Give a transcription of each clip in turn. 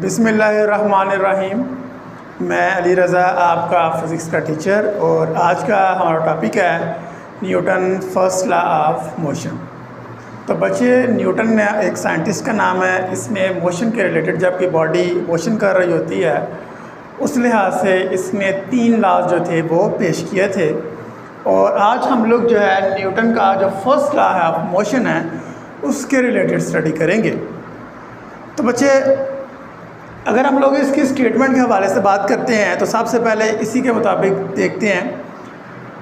बिस्मिल्लाहिर्रहमानिर्रहीम। मैं अली रज़ा, आपका फ़िज़िक्स का टीचर, और आज का हमारा टॉपिक है Newton first law of motion. तो बच्चे, न्यूटन ने एक साइंटिस्ट का नाम है। इसने मोशन के रिलेटेड, जबकि बॉडी मोशन कर रही होती है, उस लिहाज से इसने 3 लॉज जो थे वो पेश किए थे। और आज हम लोग जो है न्यूटन का जो फर्स्ट लॉ है ऑफ मोशन है उसके रिलेटेड स्टडी करेंगे। तो बच्चे, अगर हम लोग इसकी स्टेटमेंट के हवाले से बात करते हैं तो सबसे पहले इसी के मुताबिक देखते हैं।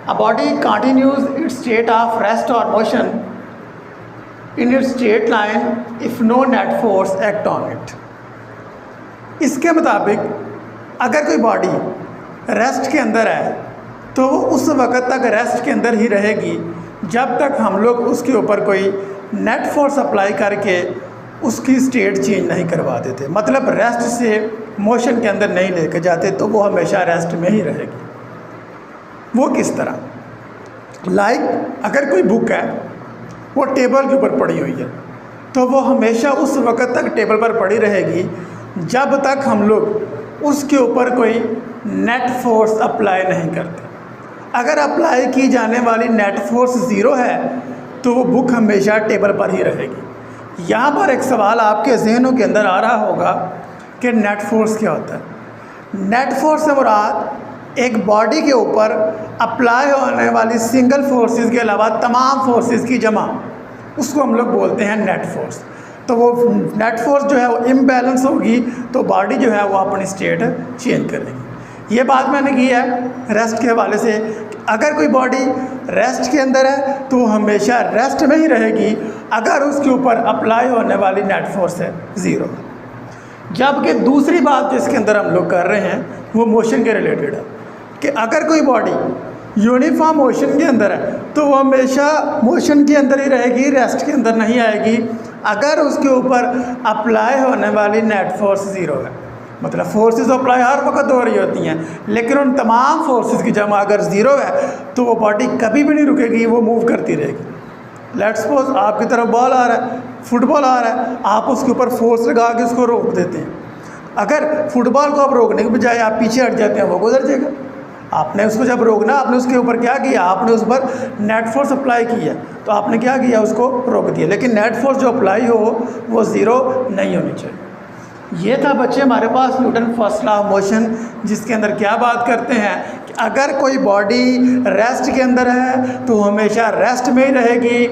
A body continues its state of rest और motion in its straight line if no net force act on it. इसके मुताबिक अगर कोई बॉडी रेस्ट के अंदर है तो वो उस वक़्त तक रेस्ट के अंदर ही रहेगी जब तक हम लोग उसके ऊपर कोई नेट फोर्स अप्लाई करके उसकी स्टेट चेंज नहीं करवा देते, मतलब रेस्ट से मोशन के अंदर नहीं लेके जाते, तो वो हमेशा रेस्ट में ही रहेगी। वो किस तरह? अगर कोई बुक है वो टेबल के ऊपर पड़ी हुई है तो वो हमेशा उस वक़्त तक टेबल पर पड़ी रहेगी जब तक हम लोग उसके ऊपर कोई नेट फोर्स अप्लाई नहीं करते। अगर अप्लाई की जाने वाली नेट फोर्स 0 है तो वो बुक हमेशा टेबल पर ही रहेगी। यहाँ पर एक सवाल आपके जहनों के अंदर आ रहा होगा कि नेट फोर्स क्या होता है। नेट फोर्स से मुराद एक बॉडी के ऊपर अप्लाई होने वाली सिंगल फोर्सेस के अलावा तमाम फोर्सेस की जमा, उसको हम लोग बोलते हैं नेट फोर्स। तो वो नेट फोर्स जो है वो इम्बैलेंस होगी तो बॉडी जो है वो अपनी स्टेट चेंज करेगी। ये बात मैंने की है रेस्ट के हवाले से। अगर कोई बॉडी रेस्ट के अंदर है तो वो हमेशा रेस्ट में ही रहेगी अगर उसके ऊपर अप्लाई होने वाली नेट फोर्स है 0। जबकि दूसरी बात जिसके अंदर हम लोग कर रहे हैं वो मोशन के रिलेटेड है कि अगर कोई बॉडी यूनिफॉर्म मोशन के अंदर है तो वो हमेशा मोशन के अंदर ही रहेगी, रेस्ट के अंदर नहीं आएगी अगर उसके ऊपर अप्लाई होने वाली नेट फोर्स 0 है। मतलब फोर्सेस अप्लाई हर वक्त हो रही होती हैं, लेकिन उन तमाम फोर्सेस की जमा अगर 0 है तो वो बॉडी कभी भी नहीं रुकेगी, वो मूव करती रहेगी। लेट्स सपोज आपकी तरफ बॉल आ रहा है, फुटबॉल आ रहा है, आप उसके ऊपर फोर्स लगा के उसको रोक देते हैं। अगर फुटबॉल को आप रोकने के बजाय आप पीछे हट जाते हैं, वो गुजर जाएगा। आपने उसको जब रोकना, आपने उसके ऊपर क्या किया, आपने उस पर नेट फोर्स अप्लाई किया, तो आपने क्या किया, उसको रोक दिया। लेकिन नेट फोर्स जो अप्लाई हो वो 0 नहीं होनी चाहिए। ये था बच्चे हमारे पास Newton first law of motion, जिसके अंदर क्या बात करते हैं कि अगर कोई बॉडी रेस्ट के अंदर है तो हमेशा रेस्ट में ही रहेगी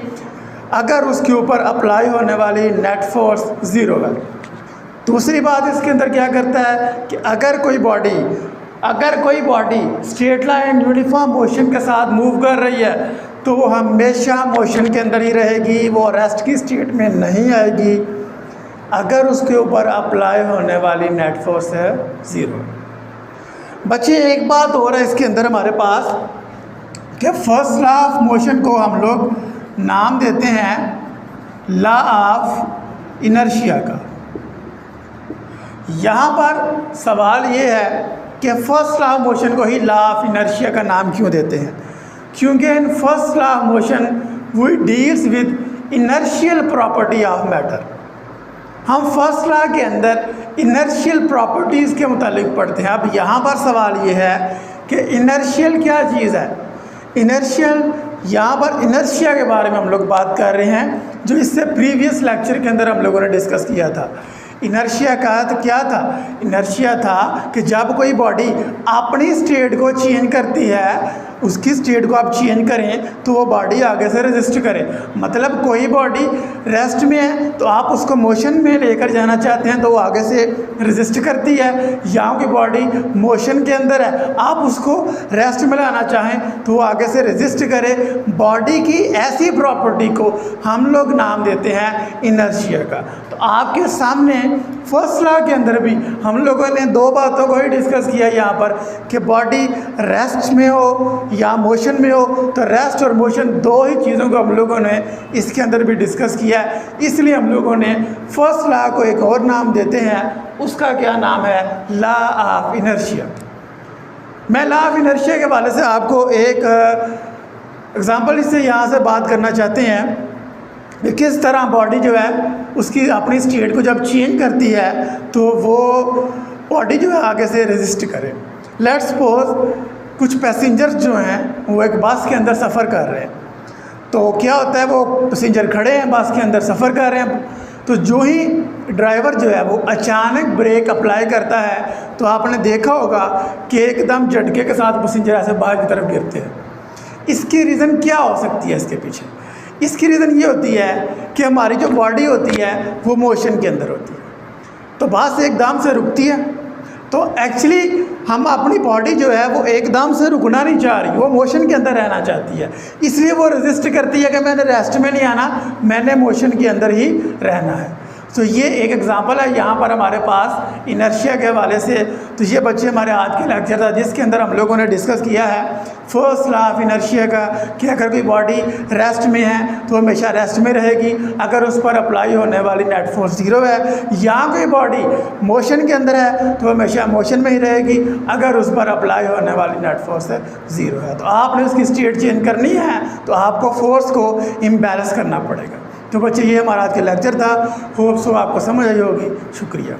अगर उसके ऊपर अप्लाई होने वाली नेट फोर्स 0 है। दूसरी बात इसके अंदर क्या करता है कि अगर कोई body straight line uniform motion के साथ मूव कर रही है तो वो हमेशा मोशन के अंदर ही रहेगी, वो रेस्ट की स्टेट में नहीं आएगी अगर उसके ऊपर अप्लाई होने वाली नेट फोर्स है 0। बच्चे, एक बात और है इसके अंदर हमारे पास कि फर्स्ट लॉ ऑफ मोशन को हम लोग नाम देते हैं लॉ ऑफ इनर्शिया का। यहाँ पर सवाल ये है कि फर्स्ट लॉ ऑफ मोशन को ही लॉ ऑफ इनर्शिया का नाम क्यों देते हैं? क्योंकि in first law of motion we deals with inertial property of matter. हम फर्स्ट लॉ के अंदर इनर्शियल प्रॉपर्टीज़ के मुतालिक पढ़ते हैं। अब यहाँ पर सवाल ये है कि इनर्शियल क्या चीज़ है। इनर्शियल, यहाँ पर इनर्शिया के बारे में हम लोग बात कर रहे हैं जो इससे प्रीवियस लेक्चर के अंदर हम लोगों ने डिस्कस किया था। इनर्शिया का तो क्या था? इनर्शिया था कि जब कोई बॉडी अपनी स्टेट को चेंज करती है, उसकी स्टेट को आप चेंज करें तो वो बॉडी आगे से रेजिस्ट करे। मतलब कोई बॉडी रेस्ट में है तो आप उसको मोशन में लेकर जाना चाहते हैं तो वो आगे से रेजिस्ट करती है। यहाँ की बॉडी मोशन के अंदर है, आप उसको रेस्ट में लाना चाहें तो वो आगे से रेजिस्ट करे। बॉडी की ऐसी प्रॉपर्टी को हम लोग नाम देते हैं इनर्शिया का। तो आपके सामने फर्स्ट लॉ के अंदर भी हम लोगों ने 2 बातों को ही डिस्कस किया यहाँ पर कि बॉडी रेस्ट में हो या मोशन में हो, तो रेस्ट और मोशन 2 ही चीज़ों को हम लोगों ने इसके अंदर भी डिस्कस किया है। इसलिए हम लोगों ने फर्स्ट लॉ को एक और नाम देते हैं, उसका क्या नाम है? Law of inertia. मैं लॉ ऑफ इनर्शिया के हवाले से आपको एक एग्जाम्पल इससे यहाँ से बात करना चाहते हैं कि किस तरह बॉडी जो है उसकी अपनी स्टेट को जब चेंज करती है तो वो बॉडी जो है आगे से रेजिस्ट करे। लेट्स सपोज कुछ पैसेंजर्स जो हैं वो एक बस के अंदर सफ़र कर रहे हैं, तो क्या होता है वो पैसेंजर खड़े हैं बस के अंदर सफ़र कर रहे हैं, तो जो ही ड्राइवर जो है वो अचानक ब्रेक अप्लाई करता है तो आपने देखा होगा कि एकदम झटके के साथ पैसेंजर ऐसे बाहर की तरफ गिरते हैं। इसकी रीज़न क्या हो सकती है इसके पीछे? इसकी रीज़न ये होती है कि हमारी जो बॉडी होती है वो मोशन के अंदर होती है, तो बस एकदम से रुकती है, तो एक्चुअली हम अपनी बॉडी जो है वो एकदम से रुकना नहीं चाह रही, वो मोशन के अंदर रहना चाहती है, इसलिए वो रेजिस्ट करती है कि मैंने रेस्ट में नहीं आना, मैंने मोशन के अंदर ही रहना है। तो ये एक एग्जांपल है यहाँ पर हमारे पास इनर्शिया के हवाले से। तो ये बच्चे हमारे आज के लेक्चर था जिसके अंदर हम लोगों ने डिस्कस किया है फर्स्ट लॉ ऑफ इनर्शिया का, कि अगर कोई बॉडी रेस्ट में है तो हमेशा रेस्ट में रहेगी अगर उस पर अप्लाई होने वाली नेट फोर्स 0 है, या कोई बॉडी मोशन के अंदर है तो हमेशा मोशन में ही रहेगी अगर उस पर अप्लाई होने वाली नेट फोर्स 0 है। तो आपने उसकी स्टेट चेंज करनी है तो आपको फोर्स को इम्बैलेंस करना पड़ेगा। तो बच्चे ये हमारा आज का लेक्चर था, होप सो आपको समझ आई होगी। शुक्रिया।